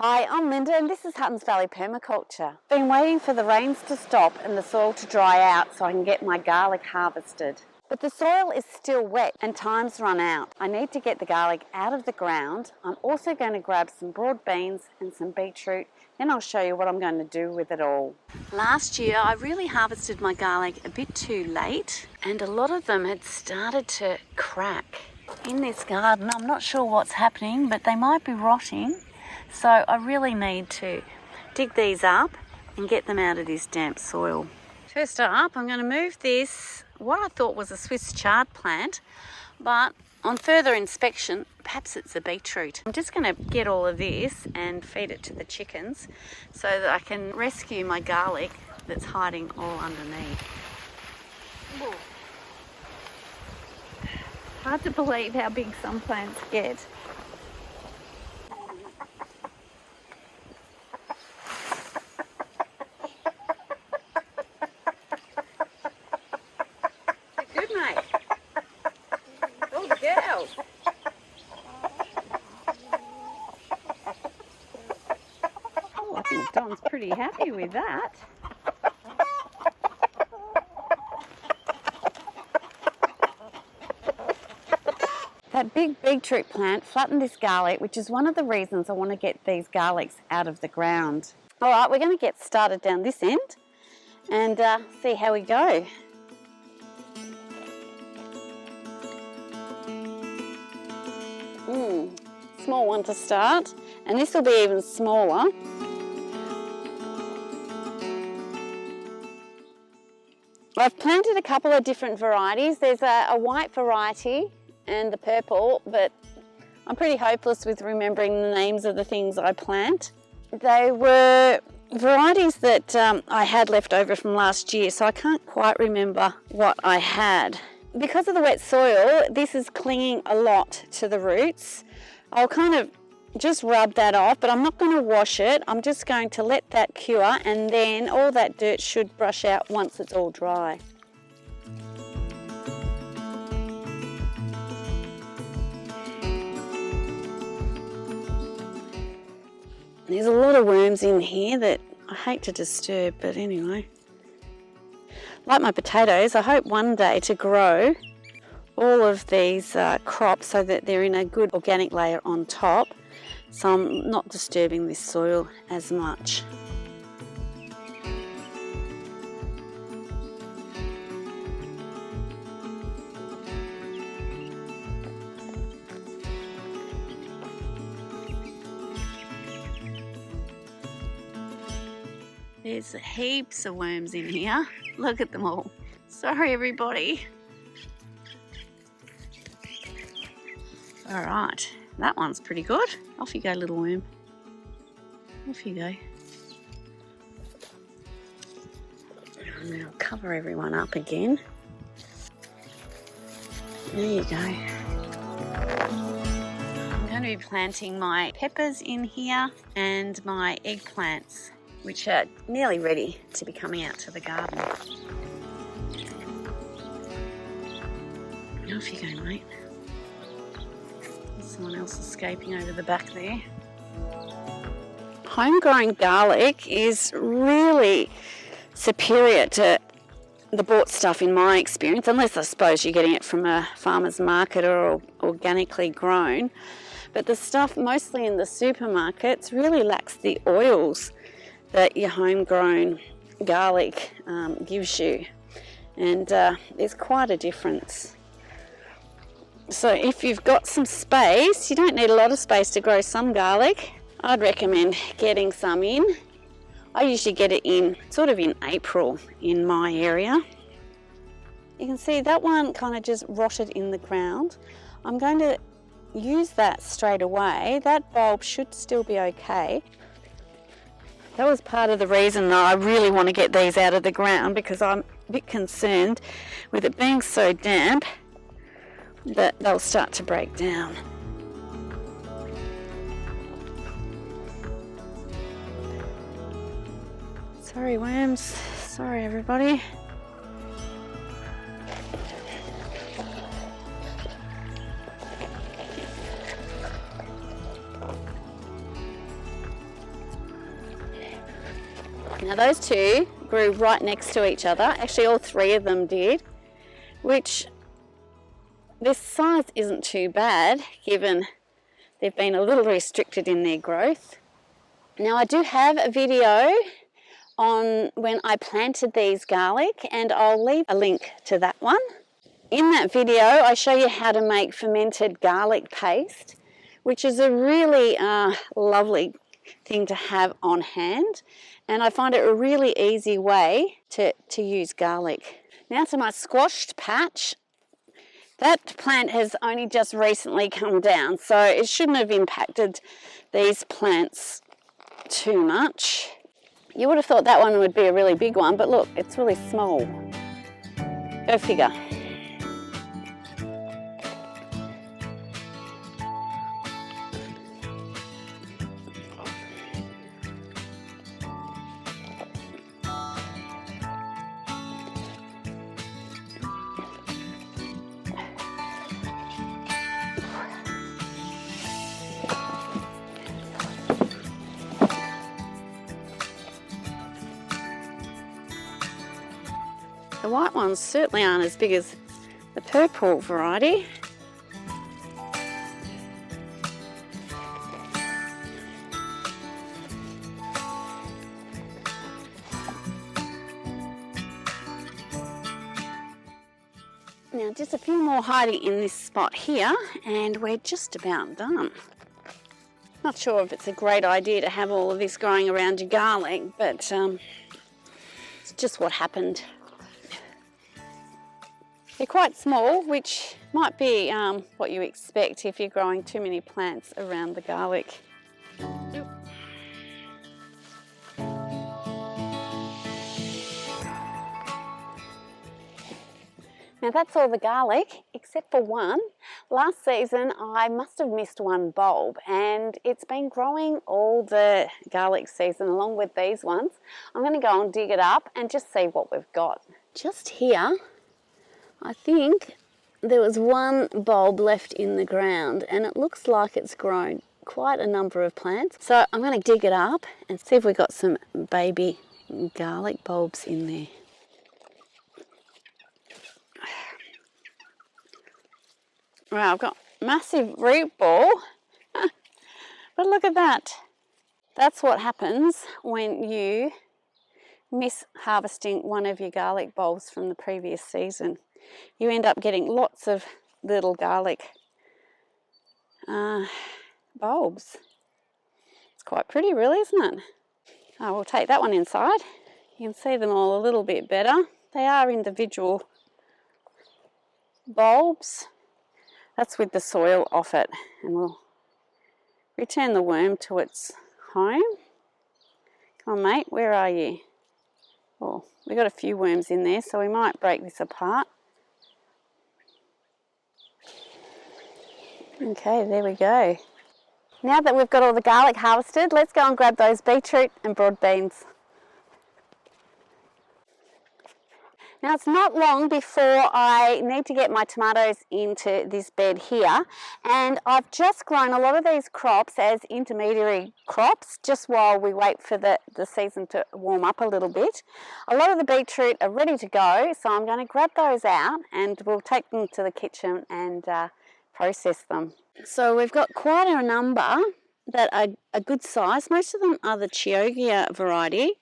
Hi, I'm Linda and this is Huttons Valley Permaculture. Been waiting for the rains to stop and the soil to dry out so I can get my garlic harvested. But the soil is still wet and time's run out. I need to get the garlic out of the ground. I'm also going to grab some broad beans and some beetroot, then I'll show you what I'm going to do with it all. Last year I really harvested my garlic a bit too late and a lot of them had started to crack. In this garden I'm not sure what's happening, but they might be rotting. So I really need to dig these up and get them out of this damp soil. First up, I'm going to move this, what I thought was a Swiss chard plant, but on further inspection, perhaps it's a beetroot. I'm just going to get all of this and feed it to the chickens so that I can rescue my garlic that's hiding all underneath. Whoa. Hard to believe how big some plants get. Oh, I think Don's pretty happy with that. That big beetroot plant flattened this garlic, which is one of the reasons I want to get these garlics out of the ground. All right, we're going to get started down this end and see how we go. Small one to start, and this will be even smaller. I've planted a couple of different varieties. There's a white variety and the purple, but I'm pretty hopeless with remembering the names of the things I plant. They were varieties that I had left over from last year, so I can't quite remember what I had. Because of the wet soil, this is clinging a lot to the roots. I'll kind of just rub that off, but I'm not going to wash it. I'm just going to let that cure, and then all that dirt should brush out once it's all dry. There's a lot of worms in here that I hate to disturb, but anyway. Like my potatoes, I hope one day to grow all of these crops so that they're in a good organic layer on top, so I'm not disturbing this soil as much. There's heaps of worms in here. Look at them all. Sorry everybody. All right, that one's pretty good. Off you go, little worm. Off you go. And I'll cover everyone up again. There you go. I'm going to be planting my peppers in here and my eggplants, which are nearly ready to be coming out to the garden. Off you go, mate. Someone else escaping over the back there. Homegrown garlic is really superior to the bought stuff in my experience, unless I suppose you're getting it from a farmer's market or organically grown. But the stuff mostly in the supermarkets really lacks the oils that your homegrown garlic gives you, and there's quite a difference. So if you've got some space, you don't need a lot of space to grow some garlic, I'd recommend getting some in. I usually get it in sort of in April in my area. You can see that one kind of just rotted in the ground. I'm going to use that straight away. That bulb should still be okay. That was part of the reason that I really want to get these out of the ground, because I'm a bit concerned with it being so damp that they'll start to break down. Sorry worms, sorry everybody. Now those two grew right next to each other. Actually, all three of them did, which this size isn't too bad given they've been a little restricted in their growth. Now I do have a video on when I planted these garlic, and I'll leave a link to that one. In that video I show you how to make fermented garlic paste, which is a really lovely thing to have on hand, and I find it a really easy way to use garlic. Now to my squashed patch. That plant has only just recently come down, so it shouldn't have impacted these plants too much. You would have thought that one would be a really big one, but look, it's really small. Go figure. The white ones certainly aren't as big as the purple variety. Now just a few more hiding in this spot here and we're just about done. Not sure if it's a great idea to have all of this growing around your garlic, but it's just what happened. They're quite small, which might be what you expect if you're growing too many plants around the garlic. Now that's all the garlic, except for one. Last season I must have missed one bulb, and it's been growing all the garlic season along with these ones. I'm going to go and dig it up and just see what we've got. Just here, I think there was one bulb left in the ground, and it looks like it's grown quite a number of plants. So I'm going to dig it up and see if we've got some baby garlic bulbs in there. Wow, I've got massive root ball, but look at that. That's what happens when you miss harvesting one of your garlic bulbs from the previous season. You end up getting lots of little garlic bulbs. It's quite pretty really, isn't it? Oh, we'll take that one inside. You can see them all a little bit better. They are individual bulbs. That's with the soil off it, and we'll return the worm to its home. Come on mate, where are you? Oh, we've got a few worms in there, so we might break this apart. Okay, there we go. Now that we've got all the garlic harvested, let's go and grab those beetroot and broad beans. Now it's not long before I need to get my tomatoes into this bed here, and I've just grown a lot of these crops as intermediary crops just while we wait for the season to warm up a little bit. A lot of the beetroot are ready to go, so I'm going to grab those out and we'll take them to the kitchen and process them. So we've got quite a number that are a good size. Most of them are the Chioggia variety.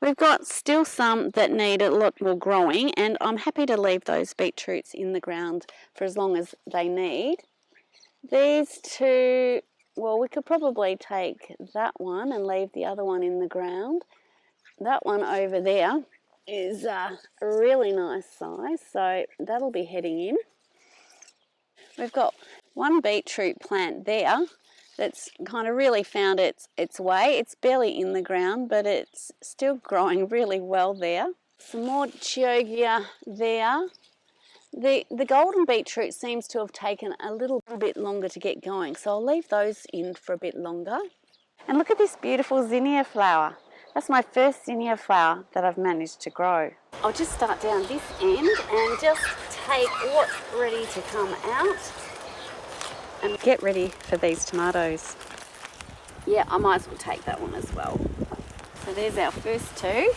We've got still some that need a lot more growing, and I'm happy to leave those beetroots in the ground for as long as they need. These two, well, we could probably take that one and leave the other one in the ground. That one over there is a really nice size, so that'll be heading in. We've got one beetroot plant there that's kind of really found its way. It's barely in the ground, but it's still growing really well there. Some more Chioggia there. The golden beetroot seems to have taken a little bit longer to get going, so I'll leave those in for a bit longer. And look at this beautiful zinnia flower. That's my first zinnia flower that I've managed to grow. I'll just start down this end and just take what's ready to come out and get ready for these tomatoes. Yeah, I might as well take that one as well. So there's our first two.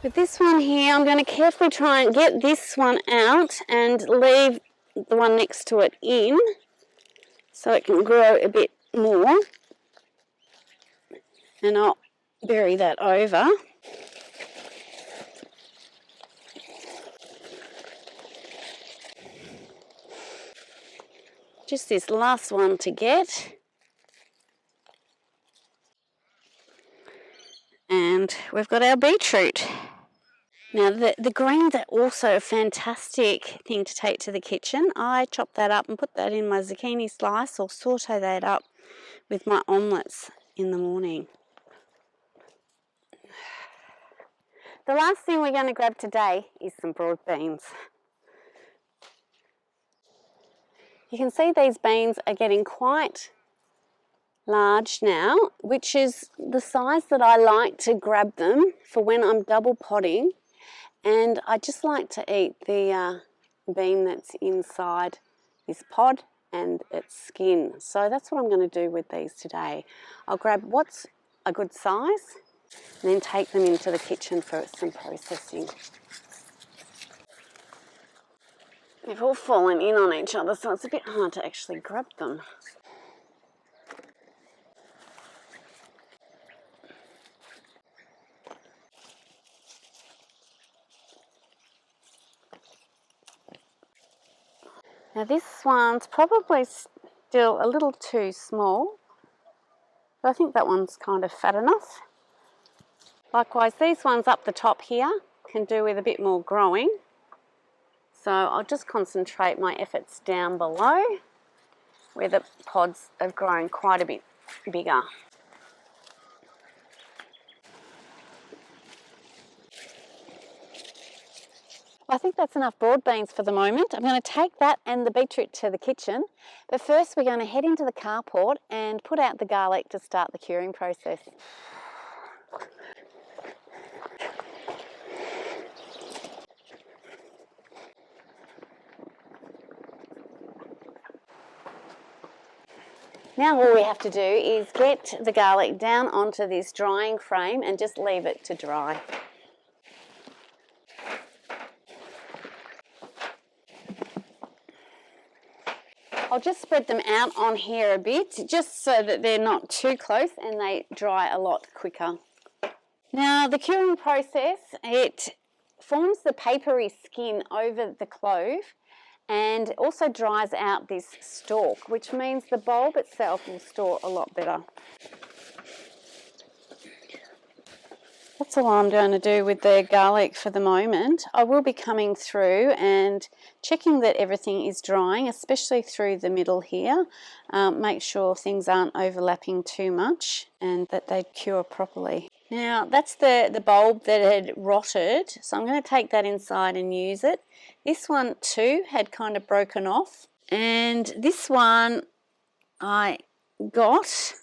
With this one here, I'm going to carefully try and get this one out and leave the one next to it in so it can grow a bit more. And I'll bury that over. Just this last one to get. And we've got our beetroot. Now the greens are also a fantastic thing to take to the kitchen. I chop that up and put that in my zucchini slice or saute that up with my omelettes in the morning. The last thing we're going to grab today is some broad beans. You can see these beans are getting quite large now, which is the size that I like to grab them for when I'm double potting. And I just like to eat the bean that's inside this pod and its skin. So that's what I'm going to do with these today. I'll grab what's a good size and then take them into the kitchen for some processing. They've all fallen in on each other, so it's a bit hard to actually grab them. Now this one's probably still a little too small, but I think that one's kind of fat enough. Likewise, these ones up the top here can do with a bit more growing. So I'll just concentrate my efforts down below where the pods have grown quite a bit bigger. I think that's enough broad beans for the moment. I'm going to take that and the beetroot to the kitchen. But first we're going to head into the carport and put out the garlic to start the curing process. Now all we have to do is get the garlic down onto this drying frame and just leave it to dry. I'll just spread them out on here a bit, just so that they're not too close and they dry a lot quicker. Now the curing process, it forms the papery skin over the clove and also dries out this stalk, which means the bulb itself will store a lot better. That's all I'm going to do with the garlic for the moment. I will be coming through and checking that everything is drying, especially through the middle here. Make sure things aren't overlapping too much and that they cure properly. Now that's the bulb that had rotted, so I'm going to take that inside and use it. This one too had kind of broken off, and this one I got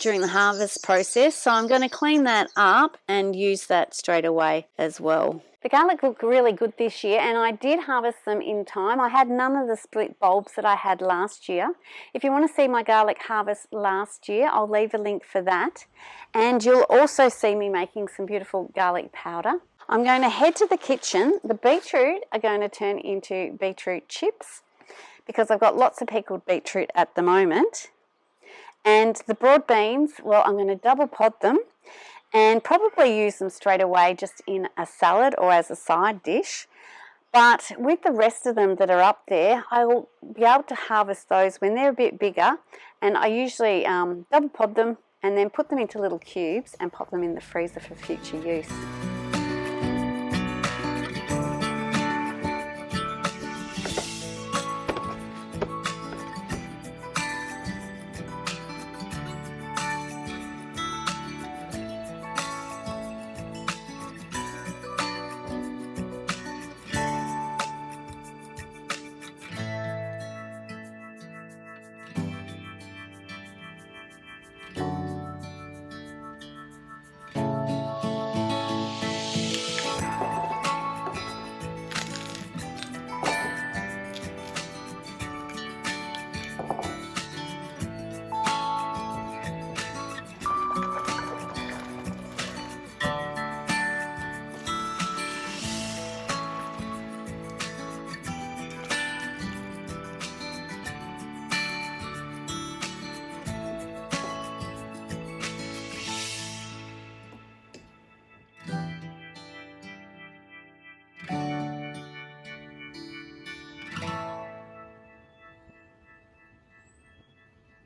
during the harvest process, so I'm going to clean that up and use that straight away as well. The garlic looked really good this year, and I did harvest them in time. I had none of the split bulbs that I had last year. If you want to see my garlic harvest last year, I'll leave a link for that. And you'll also see me making some beautiful garlic powder. I'm going to head to the kitchen. The beetroot are going to turn into beetroot chips because I've got lots of pickled beetroot at the moment. And the broad beans, well, I'm going to double pod them and probably use them straight away just in a salad or as a side dish. But with the rest of them that are up there, I will be able to harvest those when they're a bit bigger. And I usually double pod them and then put them into little cubes and pop them in the freezer for future use.